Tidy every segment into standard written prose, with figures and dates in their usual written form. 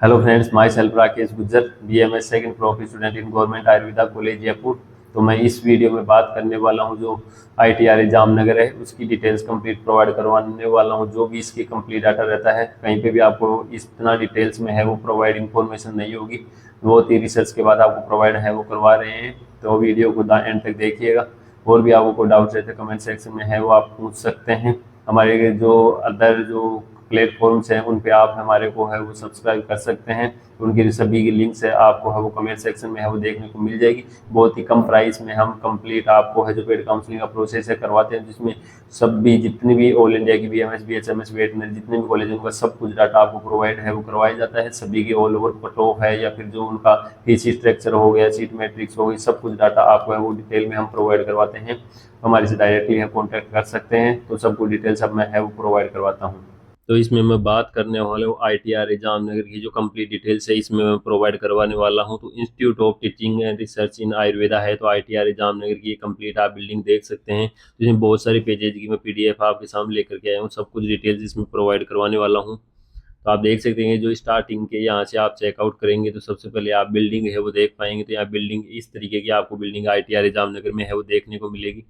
Hello friends, myself Rakesh Gujjar, BMS second prof student in government Ayurveda college Jaipur. तो मैं इस video में बात करने वाला हूं जो ITRA जामनगर है उसकी डिटेल्स कंप्लीट प्रोवाइड करवाने वाला हूं। जो भी इसकी कंप्लीट डाटा रहता है कहीं पे भी आपको इतना डिटेल्स में है वो प्रोवाइड इन्फॉर्मेशन नहीं होगी। बहुत ही रिसर्च के बाद आपको प्रोवाइड है वो करवा रहे हैं, तो वीडियो को एंड तक देखिएगा। और भी आपको डाउट रहते कमेंट सेक्शन में है वो आप पूछ सकते हैं। हमारे जो अदर जो प्लेटफॉर्म्स हैं उन पे आप हमारे को है वो सब्सक्राइब कर सकते हैं। उनकी सभी की लिंक्स है आपको है वो कमेंट सेक्शन में है वो देखने को मिल जाएगी। बहुत ही कम प्राइस में हम कंप्लीट आपको है जो पेड काउंसलिंग का प्रोसेस है करवाते हैं, जिसमें सब भी जितनी भी ऑल इंडिया की BMS BHMS वेटनरी जितने भी कॉलेज उनका सब कुछ डाटा आपको प्रोवाइड है वो करवाया जाता है। सभी की ऑल ओवर कट ऑफ है या फिर जो उनका फीस स्ट्रक्चर हो गया, सीट मैट्रिक्स हो गई, सब कुछ डाटा आपको है वो डिटेल में हम प्रोवाइड करवाते हैं। हमारे से डायरेक्टली है कॉन्टैक्ट कर सकते हैं, तो सब कुछ डिटेल्स अब मैं है वो प्रोवाइड करवाता हूँ। तो इसमें मैं बात करने वाला हूँ ITRA जामनगर की जो कंप्लीट डिटेल्स है इसमें मैं प्रोवाइड करवाने वाला हूँ। तो institute of teaching and research इन आयुर्वेदा है, तो ITRA जामनगर की ये कंप्लीट आप बिल्डिंग देख सकते हैं। इसमें बहुत सारे पेजेज की मैं PDF आपके सामने लेकर के आया हूँ, सब कुछ डिटेल्स इसमें प्रोवाइड करवाने वाला हूँ। तो आप देख सकते हैं जो स्टार्टिंग के यहाँ से आप चेकआउट करेंगे तो सबसे पहले आप बिल्डिंग है वो देख पाएंगे। तो यहाँ बिल्डिंग इस तरीके की आपको बिल्डिंग ITRA जामनगर में है वो देखने को मिलेगी।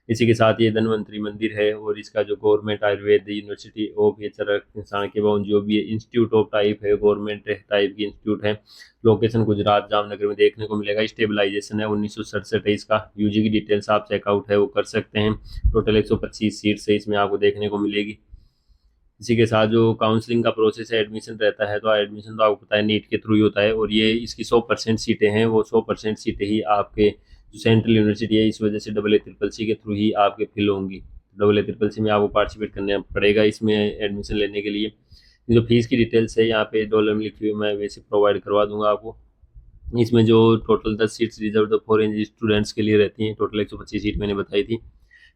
इसी के साथ ये धन्वंतरी मंदिर है और इसका जो government Ayurveda university of Chanakya भवन जो भी इंस्टीट्यूट ऑफ टाइप है, गवर्नमेंट टाइप की इंस्टीट्यूट है, लोकेशन गुजरात जामनगर में देखने को मिलेगा। स्टेबलाइजेशन है 1967 है इसका। UG की डिटेल्स आप चेकआउट है वो कर सकते हैं। टोटल 125 सीट्स है इसमें आपको देखने को मिलेगी। इसी के साथ जो काउंसलिंग का प्रोसेस है, एडमिशन रहता है, तो एडमिशन तो आपको पता है नीट के थ्रू ही होता है और ये इसकी 100% सीटें हैं, वो 100% सीटें ही आपके जो सेंट्रल यूनिवर्सिटी है इस वजह से AA CCC के थ्रू ही आपके फिल होंगी। AA CCC में आपको पार्टिसिपेट करना पड़ेगा इसमें एडमिशन लेने के लिए। जो फीस की डिटेल्स है यहाँ पे डॉलर में लिखी हुई मैं वैसे प्रोवाइड करवा दूंगा आपको। इसमें जो total 10 seats reserve foreign students के लिए रहती हैं, टोटल 125 सीट मैंने बताई थी।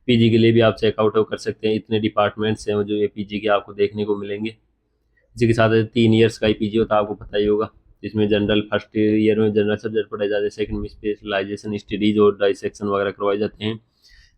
PG के लिए भी आप चेकआउट कर सकते हैं। इतने डिपार्टमेंट्स हैं जो ये PG के आपको देखने को मिलेंगे। इसी के साथ 3 ईयर्स का ही PG होता है, आपको पता ही होगा। इसमें जनरल फर्स्ट ईयर में जनरल सब्जेक्ट पढ़ाए जाते हैं, सेकंड में स्पेशलाइजेशन स्टडीज और डाइसेक्शन वगैरह करवाए जाते हैं।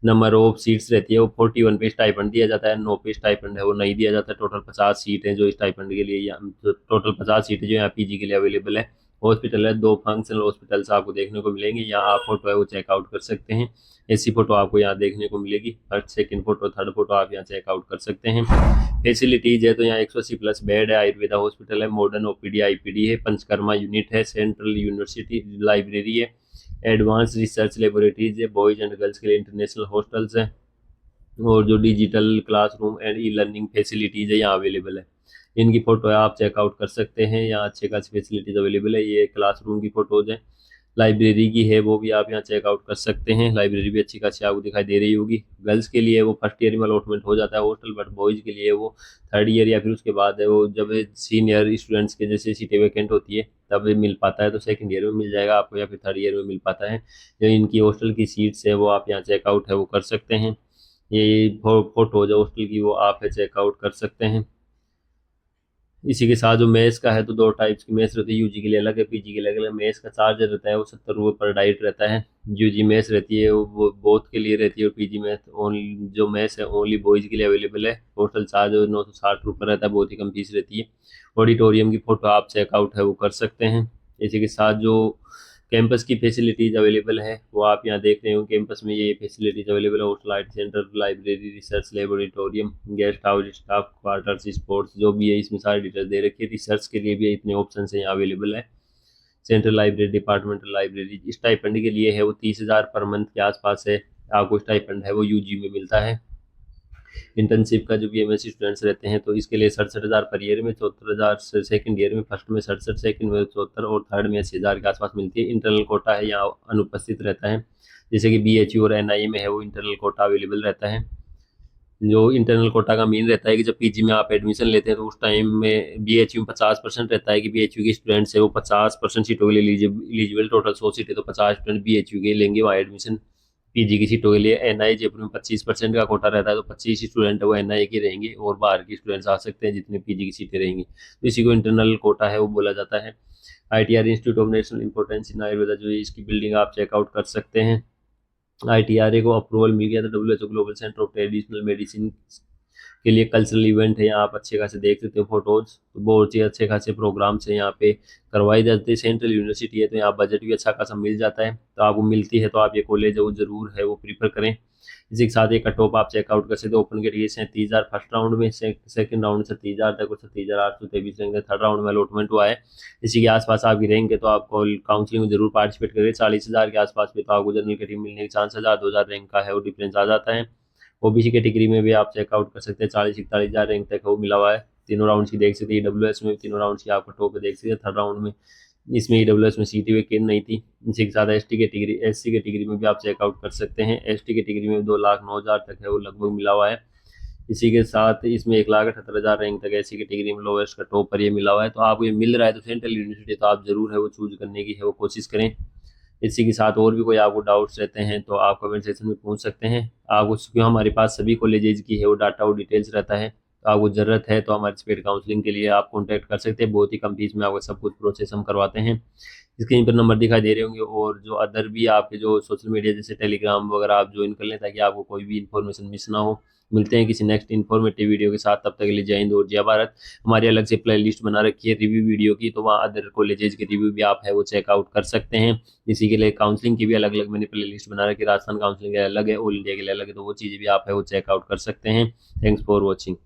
नंबर ऑफ सीट्स रहती है वो 41 पे स्टाइपेंड दिया जाता है, 9 पे स्टाइपेंड है वो नहीं दिया जाता। टोटल 50 सीट है जो स्टाइपेंड के लिए, टोटल 50 सीटें जो यहाँ PG के लिए अवेलेबल है। हॉस्पिटल है, 2 फंक्शनल हॉस्पिटल्स आपको देखने को मिलेंगे। यहाँ आप फोटो है वो चेकआउट कर सकते हैं। ऐसी फोटो आपको यहाँ देखने को मिलेगी। First second photo third photo आप यहाँ चेकआउट कर सकते हैं। फैसिलिटीज है तो यहाँ 180 प्लस बेड है, आयुर्वेदा हॉस्पिटल है, मॉडर्न OPD IPD है, पंचकर्मा यूनिट है, सेंट्रल यूनिवर्सिटी लाइब्रेरी है, एडवांस रिसर्च लेबोरेटरीज है, बॉयज एंड गर्ल्स के लिए इंटरनेशनल हॉस्टल्स हैं और जो डिजिटल क्लासरूम एंड E-लर्निंग फैसिलिटीज है यहाँ अवेलेबल है। इनकी फोटो है आप चेकआउट कर सकते हैं। यहाँ अच्छे खासी फैसिलिटीज अवेलेबल है। ये क्लासरूम की फोटोज है। लाइब्रेरी की है वो भी आप यहाँ चेकआउट कर सकते हैं। लाइब्रेरी भी अच्छी खासी आपको दिखाई दे रही होगी। गर्ल्स के लिए वो फर्स्ट ईयर में अलॉटमेंट हो जाता है हॉस्टल, बट बॉयज़ के लिए वो थर्ड ईयर या फिर उसके बाद है वो जब सीनियर स्टूडेंट्स के जैसे सीटें वैकेंट होती है तब मिल पाता है, तो सेकंड ईयर में मिल जाएगा आपको या फिर थर्ड ईयर में मिल पाता है। जो इनकी हॉस्टल की सीट्स है वो आप यहाँ चेकआउट है वो कर सकते हैं। ये फोटो जो हॉस्टल की वो आप है चेकआउट कर सकते हैं। इसी के साथ जो मेस का है तो 2 टाइप्स की मेस रहती है, UG के लिए अलग है, PG के लिए अलग है। मेस का चार्ज रहता है वो 70 रुपये पर डाइट रहता है। UG मेस रहती है वो बोथ के लिए रहती है और PG मेस ओनली जो मेस है ओनली बॉयज़ के लिए अवेलेबल है। होटल चार्ज 960 रुपये रहता है, बहुत ही कम फीस रहती है। ऑडिटोरियम की फ़ोटो आप चेकआउट है वो कर सकते हैं। इसी के साथ जो कैंपस की फैसिलिटीज़ अवेलेबल है वो आप यहाँ देख रहे हो। कैंपस में ये फैसिलिटीज़ अवेलेबल है, hostel, IT centre, library, research laboratorium, guest house, staff quarters, sports जो भी है इसमें सारी डिटेल दे रखी है। रिसर्च के लिए भी इतने ऑप्शन है यहाँ अवेलेबल है। Central library, departmental library. Stipend के लिए है वो 30,000 पर मंथ के आसपास है आपको स्टाइपेंड है वो UG में मिलता है। इंटर्नशिप का जो BMS स्टूडेंट्स रहते हैं तो इसके लिए 67,000 पर ईयर में, 74,000 सेकंड ईयर में, फर्स्ट में 67, सेकंड में 74 और थर्ड में 80,000 के आसपास मिलती है। इंटरनल कोटा है यहाँ अनुपस्थित रहता है, जैसे कि BHU और NIE में है वो इंटरनल कोटा अवेलेबल रहता है। जो इंटरनल कोटा का मीन रहता है कि जब PG में आप एडमिशन लेते हैं तो उस टाइम में BHU में 50% रहता है कि BHU के स्टूडेंट्स है वो 50% सीटों के लिए एलिजिबल। टोटल 100 सीटें तो 50 स्टूडेंट BHU के लेंगे वहाँ एडमिशन PG की सीटों के लिए। NIE जयपुर में 25% का कोटा रहता है, तो 25 स्टूडेंट वो NIE के रहेंगे और बाहर के स्टूडेंट्स आ सकते हैं जितने PG की सीटें रहेंगी, तो इसी को इंटरनल कोटा है वो बोला जाता है। ITRA institute of national importance in Ayurveda जो है इसकी बिल्डिंग आप चेकआउट कर सकते हैं। ITRA को अप्रूवल मिल गया था WHO global centre of traditional medicine के लिए कल्चरल इवेंट है, यहाँ आप अच्छे खासे देख सकते हो फोटोज। तो बहुत ही अच्छे खासे प्रोग्राम्स हैं यहाँ पे करवाए जाते हैं। सेंट्रल यूनिवर्सिटी है तो यहाँ बजट भी अच्छा खासा मिल जाता है, तो आपको मिलती है तो आप ये कॉलेज है वो जरूर है वो प्रीफर करें। इसी के साथ एक कट ऑफ आप चेकआउट कर सकते हो। ओपन कैटेगरी से 30,000 फर्स्ट राउंड में, सेकंड राउंड से 30,000 तक और 37,823 रैंक थर्ड राउंड में अलॉटमेंट हुआ है। इसी के आसपास आपकी रैंक है तो आपको काउंसलिंग में जरूर पार्टिसिपेट करें। 40,000 के आसपास में तो आपको जनरल कैटेगरी मिलने के चांस 1,000-2,000 रैंक का है वो डिफरेंस आ जाता है। ओबीसी कैटेगरी में भी आप चेकआउट कर सकते हैं, 40-41,000 रैंक तक वो मिला हुआ है। तीनों राउंड की देख सकते हैं। ईडब्ल्यूएस में भी तीनों राउंड की आपको टॉप पे देख सकते हैं। थर्ड राउंड में इसमें ईडब्ल्यूएस में सीटी वैकेंट नहीं थी। इसी के साथ एससी कैटेगरी में भी आप चेकआउट कर सकते हैं। एसटी कैटेगरी में 2,09,000 तक है वो लगभग मिला हुआ है। इसी के साथ इसमें 1,78,000 रैंक तक ऐसी कैटेगरी में लोवेस्ट का टॉप पर ये मिला हुआ है। तो आपको ये मिल रहा है तो सेंट्रल यूनिवर्सिटी तो आप जरूर है वो चूज करने की है वो कोशिश करें। इसी के साथ और भी कोई आपको डाउट्स रहते हैं तो आप कमेंट सेक्शन में पूछ सकते हैं। आपको क्यों हमारे पास सभी कॉलेजेज की है वो डाटा और डिटेल्स रहता है, तो आपको ज़रूरत है तो हमारे पेड काउंसलिंग के लिए आप कॉन्टैक्ट कर सकते हैं। बहुत ही कम फीस में आपको सब कुछ प्रोसेस हम करवाते हैं। स्क्रीन पर नंबर दिखाई दे रहे होंगे, और जो अदर भी आपके जो सोशल मीडिया जैसे टेलीग्राम वगैरह आप ज्वाइन कर लें ताकि आपको कोई भी इन्फॉर्मेशन मिस ना हो। मिलते हैं किसी नेक्स्ट इन्फॉर्मेटिव वीडियो के साथ, तब तक के लिए जय हिंद और जय भारत। हमारी अलग से प्ले लिस्ट बना रखी है रिव्यू वीडियो की, तो वहाँ अदर कॉलेजेज के रिव्यू भी आप है वो चेकआउट कर सकते हैं। इसी के लिए काउंसलिंग की भी अलग अलग मैंने प्ले लिस्ट बना रखी है। राजस्थान काउंसलिंग के अलग है, ऑल इंडिया के लिए अलग है, तो वो चीज़ें भी आप है वो चेकआउट कर सकते हैं। Thanks for watching.